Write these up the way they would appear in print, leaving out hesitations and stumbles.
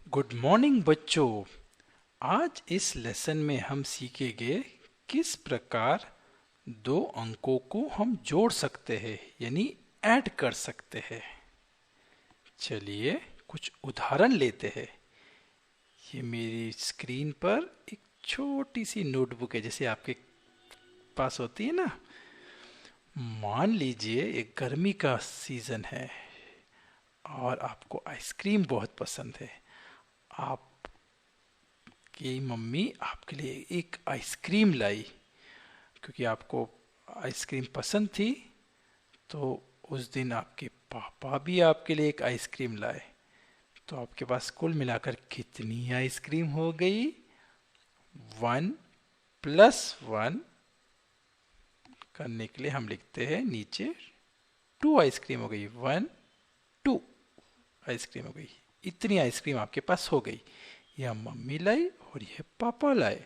Good morning बच्चों। आज इस लेसन में हम सीखेंगे किस प्रकार दो अंकों को हम जोड़ सकते हैं यानी ऐड कर सकते हैं। चलिए कुछ उदाहरण लेते हैं। ये मेरी स्क्रीन पर एक छोटी सी नोटबुक है जैसे आपके पास होती है ना। मान लीजिए एक गर्मी का सीजन है और आपको आइसक्रीम बहुत पसंद है। आपकी मम्मी आपके लिए एक आइसक्रीम लाई क्योंकि आपको आइसक्रीम पसंद थी। तो उस दिन आपके पापा भी आपके लिए एक आइसक्रीम लाए। तो आपके पास कुल मिलाकर कितनी आइसक्रीम हो गई? 1+1 करने के लिए हम लिखते हैं नीचे 2 आइसक्रीम हो गई। 1 2 आइसक्रीम हो गई। इतनी आइसक्रीम आपके पास हो गई। यह मम्मी लाई और यह पापा लाए।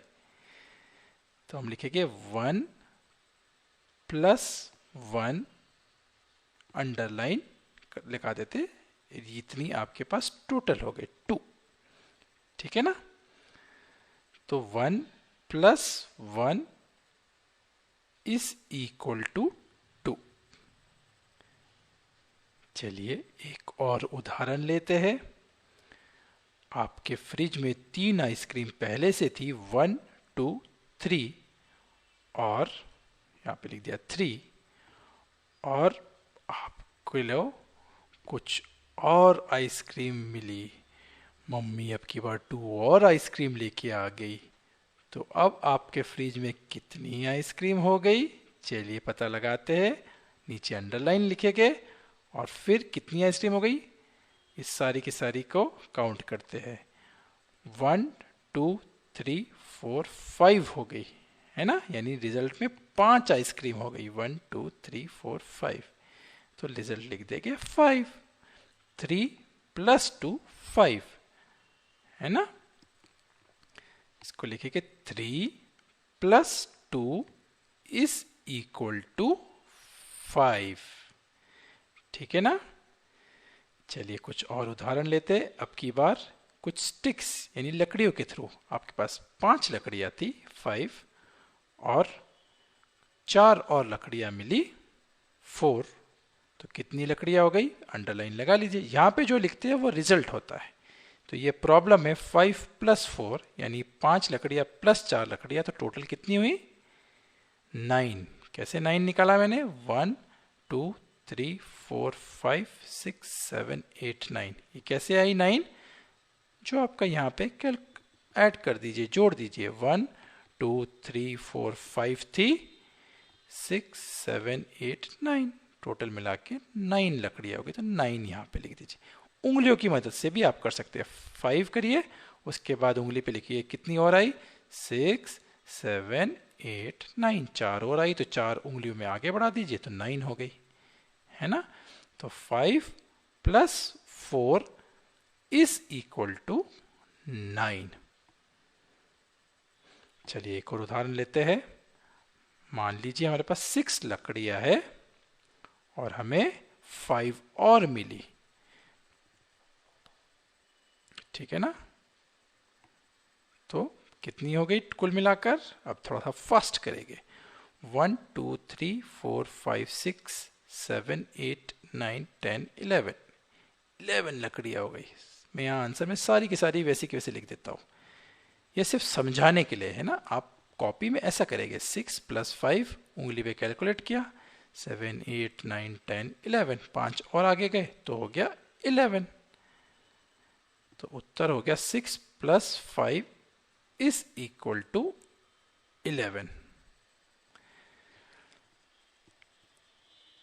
तो हम लिखेंगे 1+1 अंडरलाइन लिखा देते। इतनी आपके पास टोटल हो गए 2। ठीक है ना। तो 1+1 इज इक्वल टू 2। चलिए एक और उदाहरण लेते हैं। आपके फ्रिज में 3 आइसक्रीम पहले से थी 1 2 3 और यहाँ पे लिख दिया 3 और आपको कुछ और आइसक्रीम मिली। मम्मी अब की बार 2 और आइसक्रीम लेके आ गई। तो अब आपके फ्रिज में कितनी आइसक्रीम हो गई? चलिए पता लगाते हैं। नीचे अंडरलाइन लिखेंगे और फिर कितनी आइसक्रीम हो गई इस सारी की सारी को काउंट करते हैं। 1 2 3 4 5 हो गई है ना। यानी रिजल्ट में 5 आइसक्रीम हो गई। 1 2 3 4 5। तो रिजल्ट लिख देंगे 5। 3+2 5 है ना। इसको लिखेंगे 3+2 इज इक्वल टू 5। ठीक है ना। चलिए कुछ और उदाहरण लेते हैं। अब की बार कुछ स्टिक्स यानी लकड़ियों के थ्रू। आपके पास 5 लकड़ियां थी 5 और 4 और लकड़ियां मिली 4। तो कितनी लकड़ियां हो गई? अंडरलाइन लगा लीजिए। यहाँ पे जो लिखते हैं वो रिजल्ट होता है। तो ये प्रॉब्लम है 5+4 यानी 5 लकड़ियां प्लस 4 लकड़ियां। तो टोटल कितनी हुई? 9। कैसे 9 निकाला मैंने? 1 2 3 4 5 6 7 8 9। ये कैसे आई 9? जो आपका यहाँ पे ऐड कर दीजिए, जोड़ दीजिए। 1 2 3 4 5 थी, 6 7 8 9। टोटल मिला के 9 लकड़ियाँ होगी। तो 9 यहाँ पे लिख दीजिए। उंगलियों की मदद से भी आप कर सकते हैं। 5 करिए, उसके बाद उंगली पे लिखिए कितनी और आई? 6 7 8 9। 4 और आई तो 4 उंगलियों में आगे बढ़ा दीजिए तो 9 हो गई है ना। तो 5+4 इज इक्वल टू 9। चलिए एक और उदाहरण लेते हैं। मान लीजिए हमारे पास 6 लकड़ियां है और हमें 5 और मिली। ठीक है ना। तो कितनी हो गई कुल मिलाकर? अब थोड़ा सा फास्ट करेंगे। 1 2 3 4 5 6 7 8 9 10 11। 11 लकड़ियां हो गई। मैं यहाँ आंसर में सारी की सारी वैसी की वैसे लिख देता हूँ। यह सिर्फ समझाने के लिए है ना। आप कॉपी में ऐसा करेंगे। 6+5 उंगली पे कैलकुलेट किया। 7 8 9 10 11। 5 और आगे गए तो हो गया 11। तो उत्तर हो गया 6+5 इज इक्वल टू 11।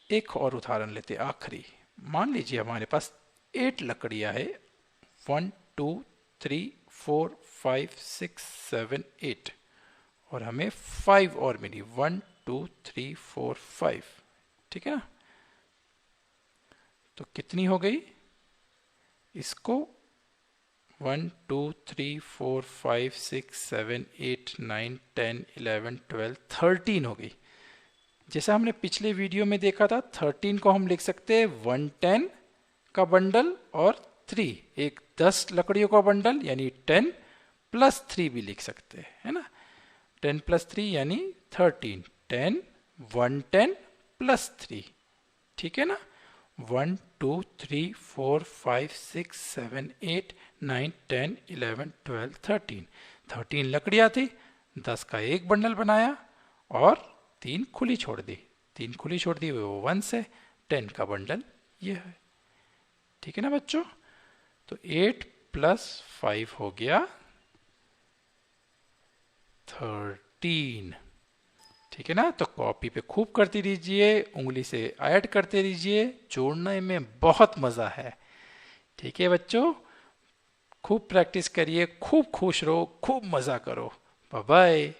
एक और उदाहरण लेते आखिरी। मान लीजिए हमारे पास 8 लकड़ियां है। 1 2 3 4 5 6 7 8 और हमें 5 और मिली। 1 2 3 4 5। ठीक है ना। तो कितनी हो गई? इसको 1 2 3 4 5 6 7 8 9 10 11 12 13 हो गई। जैसा हमने पिछले वीडियो में देखा था 13 को हम लिख सकते हैं 110 का बंडल और 3, एक 10 लकड़ियों का बंडल यानी 10 प्लस 3 भी लिख सकते हैं, है ना। 10 प्लस 3 यानी 13, 10 110 प्लस 3, ठीक है ना। 1 2 3 4 5 6 7 8 9 10 11 12 13 लकड़ियां थी, 10 का एक बंडल बनाया और 3 खुली छोड़ दी, 3 खुली छोड़ दी वो 1 से, 10 का बंडल ये है, ठीक है ना बच्चों। तो 8 प्लस 5 हो गया 13, ठीक है ना। तो कॉपी पे खूब करते रहिए, उंगली से ऐड करते रहिए, जोड़ने में बहुत मज़ा है, ठीक है बच्चों। खूब प्रैक्टिस करिए, खूब खुश रहो, खूब मज़ा करो। Bye bye.